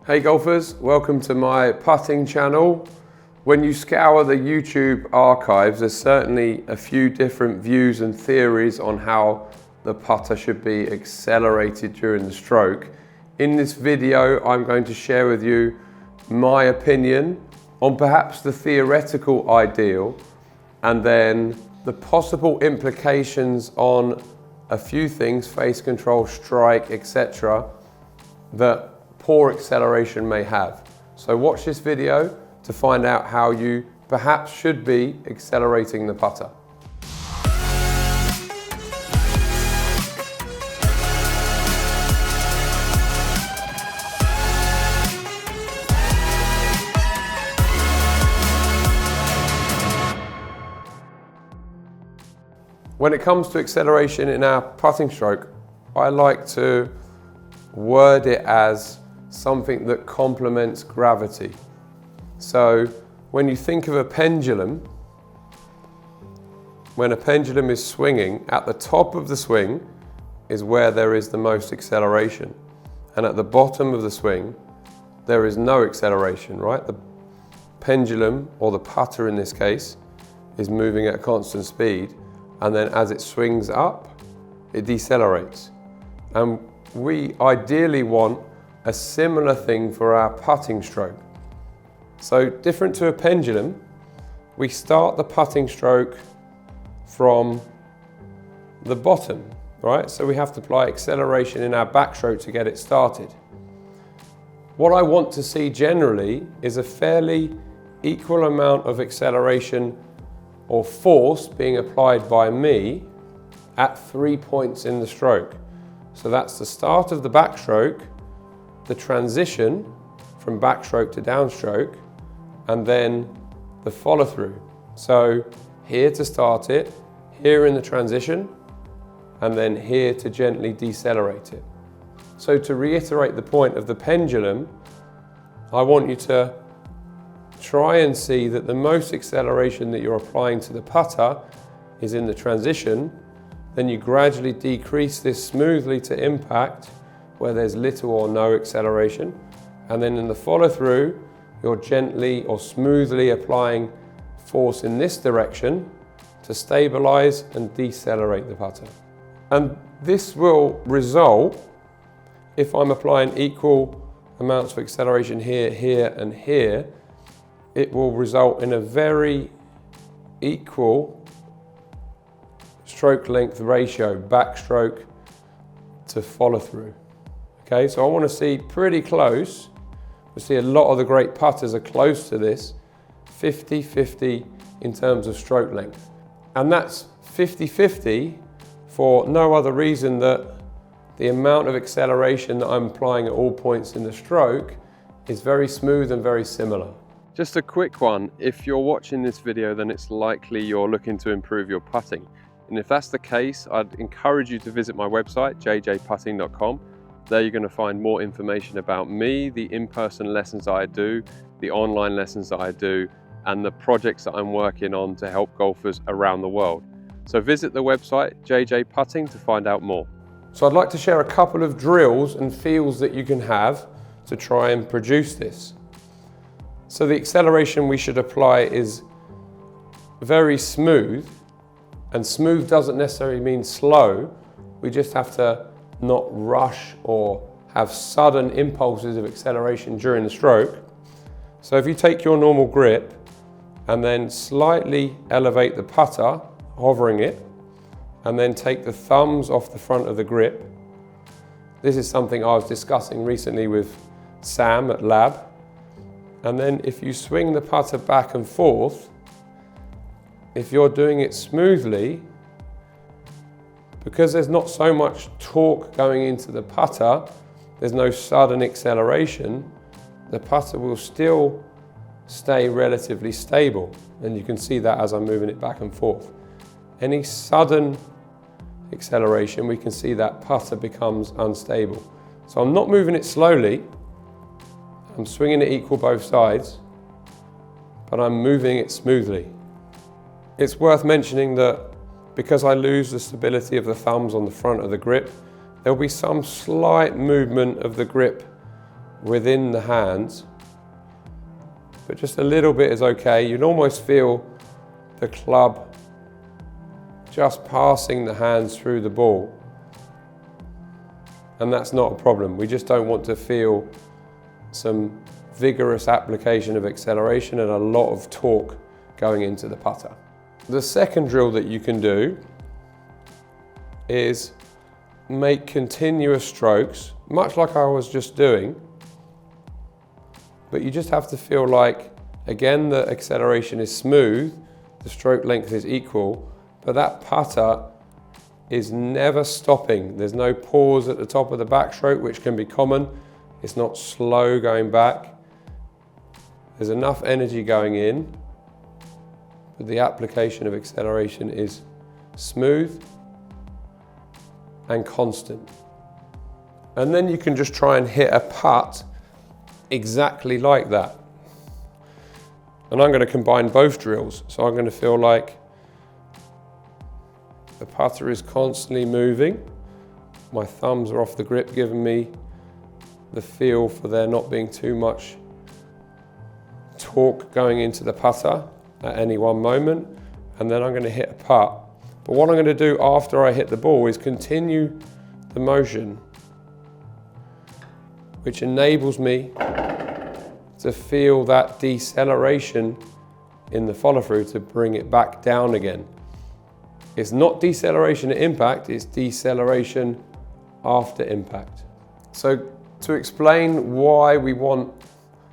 Hey golfers, welcome to my putting channel. When you scour the YouTube archives, there's certainly a few different views and theories on how the putter should be accelerated during the stroke. In this video, I'm going to share with you my opinion on perhaps the theoretical ideal and then the possible implications on a few things, face control, strike, etc., that poor acceleration may have. So watch this video to find out how you perhaps should be accelerating the putter. When it comes to acceleration in our putting stroke, I like to word it as something that complements gravity. So when you think of a pendulum, when a pendulum is swinging, at the top of the swing is where there is the most acceleration. And at the bottom of the swing, there is no acceleration, right? The pendulum, or the putter in this case, is moving at a constant speed. And then as it swings up, it decelerates. And we ideally want a similar thing for our putting stroke. So different to a pendulum, we start the putting stroke from the bottom, right? So we have to apply acceleration in our backstroke to get it started. What I want to see generally is a fairly equal amount of acceleration or force being applied by me at 3 points in the stroke. So that's the start of the backstroke, the transition from backstroke to downstroke, and then the follow through. So here to start it, here in the transition, and then here to gently decelerate it. So to reiterate the point of the pendulum, I want you to try and see that the most acceleration that you're applying to the putter is in the transition. Then you gradually decrease this smoothly to impact where there's little or no acceleration. And then in the follow through, you're gently or smoothly applying force in this direction to stabilize and decelerate the putter. And this will result, if I'm applying equal amounts of acceleration here, here, and here, it will result in a very equal stroke length ratio, backstroke to follow through. Okay, so I want to see pretty close. We see a lot of the great putters are close to this, 50-50 in terms of stroke length. And that's 50-50 for no other reason that the amount of acceleration that I'm applying at all points in the stroke is very smooth and very similar. Just a quick one, if you're watching this video, then it's likely you're looking to improve your putting. And if that's the case, I'd encourage you to visit my website, jjputting.com. There you're going to find more information about me, the in-person lessons I do, the online lessons that I do, and the projects that I'm working on to help golfers around the world. So visit the website, jjputting, to find out more. So I'd like to share a couple of drills and feels that you can have to try and produce this. So the acceleration we should apply is very smooth, and smooth doesn't necessarily mean slow. We just have to not rush or have sudden impulses of acceleration during the stroke. So if you take your normal grip and then slightly elevate the putter, hovering it, and then take the thumbs off the front of the grip. This is something I was discussing recently with Sam at Lab. And then if you swing the putter back and forth, if you're doing it smoothly, because there's not so much torque going into the putter, there's no sudden acceleration, the putter will still stay relatively stable. And you can see that as I'm moving it back and forth. Any sudden acceleration, we can see that putter becomes unstable. So I'm not moving it slowly, I'm swinging it equal both sides, but I'm moving it smoothly. It's worth mentioning that because I lose the stability of the thumbs on the front of the grip, there'll be some slight movement of the grip within the hands, but just a little bit is okay. You'd almost feel the club just passing the hands through the ball. And that's not a problem. We just don't want to feel some vigorous application of acceleration and a lot of torque going into the putter. The second drill that you can do is make continuous strokes, much like I was just doing, but you just have to feel like, again, the acceleration is smooth, the stroke length is equal, but that putter is never stopping. There's no pause at the top of the backstroke, which can be common. It's not slow going back. There's enough energy going in, but the application of acceleration is smooth and constant. And then you can just try and hit a putt exactly like that. And I'm going to combine both drills. So I'm going to feel like the putter is constantly moving. My thumbs are off the grip, giving me the feel for there not being too much torque going into the putter at any one moment. And then I'm going to hit a putt. But what I'm going to do after I hit the ball is continue the motion, which enables me to feel that deceleration in the follow through to bring it back down again. It's not deceleration at impact, it's deceleration after impact. So to explain why we want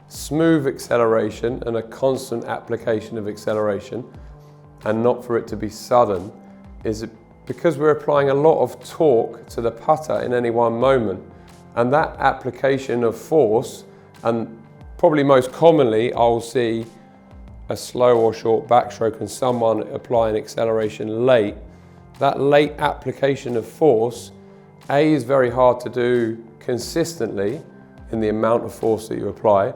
smooth acceleration and a constant application of acceleration and not for it to be sudden, is because we're applying a lot of torque to the putter in any one moment. And that application of force, and probably most commonly I'll see a slow or short backstroke and someone applying acceleration late. That late application of force, A, is very hard to do consistently in the amount of force that you apply,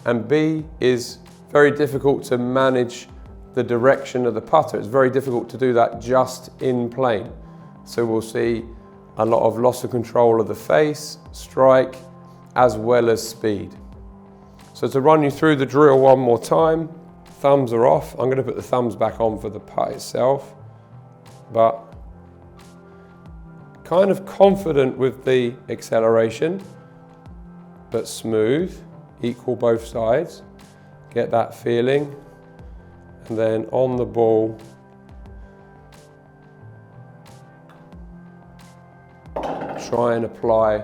and B, is very difficult to manage the direction of the putter. It's very difficult to do that just in plane. So we'll see a lot of loss of control of the face, strike, as well as speed. So to run you through the drill one more time, thumbs are off. I'm going to put the thumbs back on for the putt itself, but kind of confident with the acceleration, but smooth, equal both sides. Get that feeling. And then on the ball, try and apply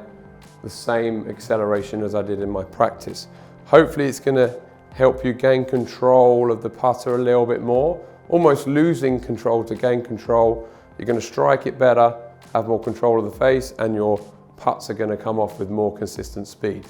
the same acceleration as I did in my practice. Hopefully it's going to help you gain control of the putter a little bit more, almost losing control to gain control. You're going to strike it better, have more control of the face, and your putts are going to come off with more consistent speed.